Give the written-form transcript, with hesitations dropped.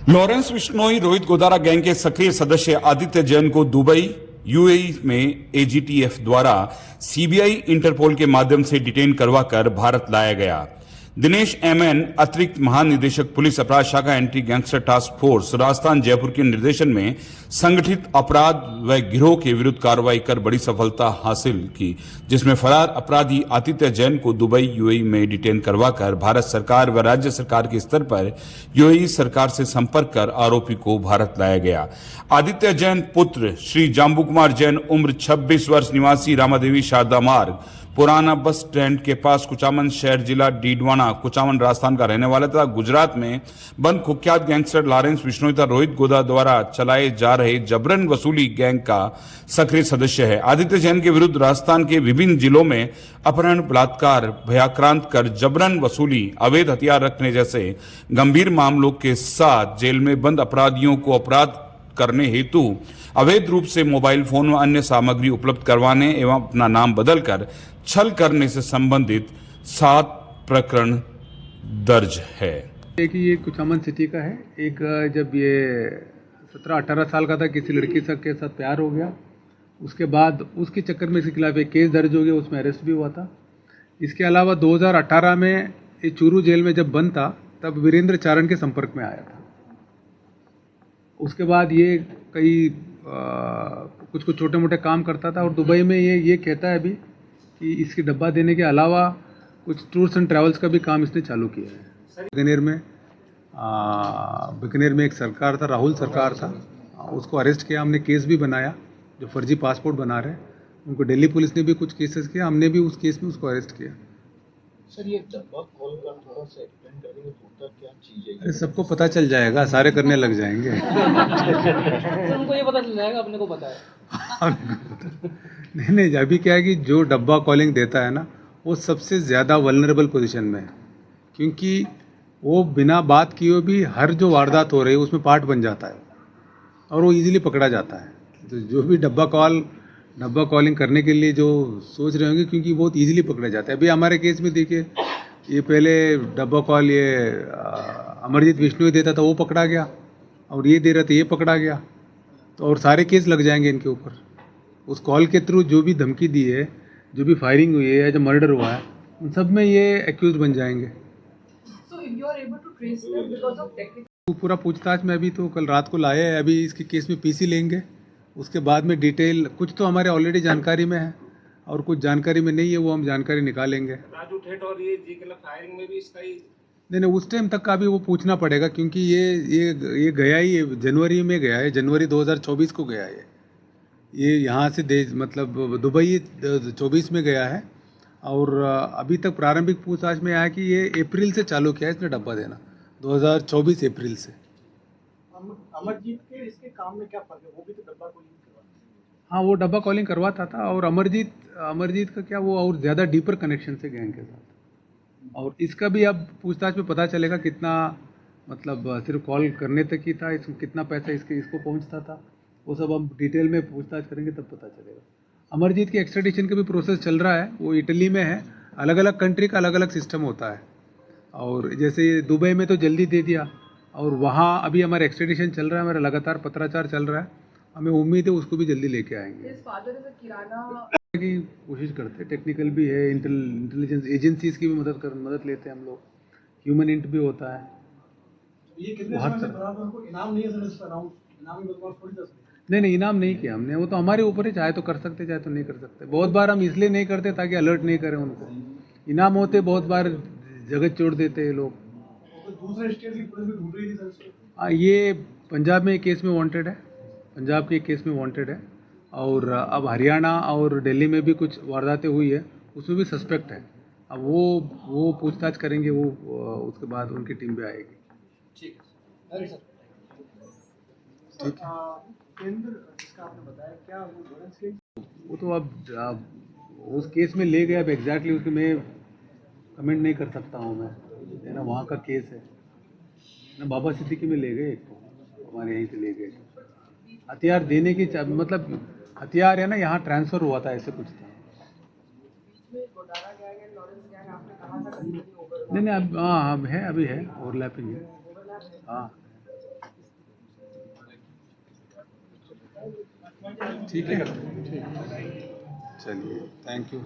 Lawrence Bishnoi Rohit Godara gang के सक्रिय सदस्य आदित्य जैन को दुबई यूएई में एजीटीएफ द्वारा सीबीआई इंटरपोल के माध्यम से डिटेन करवाकर भारत लाया गया। दिनेश एमएन अतिरिक्त महानिदेशक पुलिस अपराध शाखा anti gangster task force Rajasthan Jaipur के निर्देशन में संगठित अपराध व गिरोह के विरुद्ध कार्रवाई कर बड़ी सफलता हासिल की, जिसमें फरार अपराधी आदित्य जैन को दुबई यूएई में डिटेन करवाकर भारत सरकार व राज्य सरकार के स्तर पर यूएई सरकार से संपर्क कर आरोपी को भारत लाया गया। आदित्य जैन पुत्र श्री जाम्बू कुमार जैन उम्र 26 वर्ष निवासी रामादेवी शारदा मार्ग पुराना बस स्टैंड के पास कुचामन शहर जिला डीडवाना कुचामन राजस्थान का रहने वाला तथा गुजरात में बंद कुख्यात गैंगस्टर लॉरेंस बिश्नोई तथा रोहित गोदा द्वारा चलाए जा रहे जबरन वसूली गैंग का सक्रिय सदस्य है। आदित्य जैन के विरुद्ध राजस्थान के विभिन्न जिलों में अपहरण, बलात्कार, भयाक्रांत कर जबरन वसूली, अवैध हथियार रखने जैसे गंभीर मामलों के साथ जेल में बंद अपराधियों को अपराध करने हेतु अवैध रूप से मोबाइल फोन व अन्य सामग्री उपलब्ध करवाने एवं अपना नाम बदलकर छल करने से संबंधित 7 प्रकरण दर्ज है। एक ये कुचामन सिटी का है। एक जब ये 17-18 साल का था, किसी लड़की के साथ प्यार हो गया, उसके बाद उसके चक्कर में इसके खिलाफ एक केस दर्ज हो गया, उसमें अरेस्ट भी हुआ था। इसके अलावा 2018 में ये चूरू जेल में जब बंद था तब वीरेंद्र चारण के संपर्क में आया था। उसके बाद ये कई कुछ छोटे मोटे काम करता था और दुबई में ये कहता है अभी कि इसकी डब्बा देने के अलावा कुछ टूर्स एंड ट्रैवल्स का भी काम इसने चालू किया है। बीकानेर में एक सरकार था, राहुल सरकार था, उसको अरेस्ट किया हमने, केस भी बनाया, जो फर्जी पासपोर्ट बना रहे उनको दिल्ली पुलिस ने भी कुछ केसेस किया, हमने भी उस केस में उसको अरेस्ट किया। सर, ये डब्बा कॉल का थोड़ा सा एक्सप्लेन करेंगे, होता क्या चीज़ है? अरे सबको पता चल जाएगा, सारे करने लग जाएंगे। सर, उनको ये पता चल जाएगा, अपने को पता है। नहीं, अभी क्या है कि जो डब्बा कॉलिंग देता है ना, वो सबसे ज़्यादा वल्नरेबल पोजीशन में है, क्योंकि वो बिना बात किए भी हर जो वारदात हो रही है उसमें पार्ट बन जाता है और वो इजीली पकड़ा जाता है। तो जो भी डब्बा कॉलिंग करने के लिए जो सोच रहे होंगे, क्योंकि बहुत इजीली पकड़ा जाता है। अभी हमारे केस में देखिए, ये पहले डब्बा कॉल अमरजीत बिश्नोई देता था, वो पकड़ा गया, और ये दे रहा था, ये पकड़ा गया, तो और सारे केस लग जाएंगे इनके ऊपर। उस कॉल के थ्रू जो भी धमकी दी है, जो भी फायरिंग हुई है या जो मर्डर हुआ है, उन सब में ये एक्यूज बन जाएंगे। पूरा पूछताछ में अभी तो कल रात को लाया है, अभी इसके केस में पीसी लेंगे, उसके बाद में डिटेल कुछ तो हमारे ऑलरेडी जानकारी में है और कुछ जानकारी में नहीं है, वो हम जानकारी निकालेंगे। राजू ठेठ और ये जी के फायरिंग में भी इसका ही नहीं, उस टाइम तक का अभी वो पूछना पड़ेगा, क्योंकि ये गया ही जनवरी में गया है, जनवरी 2024 को गया है ये यहाँ से मतलब दुबई 24 में गया है, और अभी तक प्रारंभिक पूछताछ में आया कि ये अप्रैल से चालू किया है इसने डब्बा देना, 2024 अप्रैल से। अमरजीत के इसके काम में क्या फर्क है? वो भी तो डब्बा कॉलिंग करवाता। हाँ, वो डब्बा कॉलिंग करवाता था, और अमरजीत का क्या, वो और ज़्यादा डीपर कनेक्शन से गैंग के साथ, और इसका भी अब पूछताछ में पता चलेगा कितना, मतलब सिर्फ कॉल करने तक ही था, इसमें कितना पैसा इसको पहुंचता था, वो सब हम डिटेल में पूछताछ करेंगे तब पता चलेगा। अमरजीत की एक्स्ट्रेडिशन का भी प्रोसेस चल रहा है, वो इटली में है, अलग अलग कंट्री का अलग अलग सिस्टम होता है, और जैसे दुबई में तो जल्दी दे दिया, और वहाँ अभी हमारा एक्स्ट्रेडिशन चल रहा है, हमारा लगातार पत्राचार चल रहा है, हमें उम्मीद है उसको भी जल्दी लेके आएंगे। की कोशिश करते हैं, टेक्निकल भी है, इंटेलिजेंस एजेंसीज की भी मदद लेते हैं हम लोग, ह्यूमन इंट भी होता है। ये कितने समय से फरार है? उनको इनाम नहीं है सर इस पर? इनामी बदमाश थोड़ी दस नहीं, इनाम नहीं किया हमने, वो तो हमारे ऊपर है, चाहे तो कर सकते चाहे तो नहीं कर सकते। बहुत बार हम इसलिए नहीं करते ताकि अलर्ट नहीं करें उनको, इनाम होते बहुत बार जगह छोड़ देते हैं लोग। तो दूसरे स्टेट की पुलिस भी ढूंढ रही थी सर। हाँ, ये पंजाब में एक केस में वांटेड है, पंजाब के एक केस में वांटेड है, और अब हरियाणा और दिल्ली में भी कुछ वारदातें हुई है, उसमें भी सस्पेक्ट है। अब वो पूछताछ करेंगे, वो उसके बाद उनकी टीम भी आएगी। ठीक है सर। ठीक है। केंद्र जिसका आपने बताया, क्या वो लॉरेंस के? वो तो अब उस केस में ले गए, अब एग्जैक्टली उसके मैं कमेंट नहीं कर सकता हूँ मैं, है ना, वहाँ का केस है ना। बाबा सिद्दीकी में ले गए, एक तो हमारे यहीं से ले गए, हथियार देने की मतलब हथियार है ना, यहाँ ट्रांसफ़र हुआ था, ऐसे कुछ था। नहीं, अब हाँ, अब है, अभी है, ओवरलैपिंग है, हाँ। ठीक है चलिए थैंक यू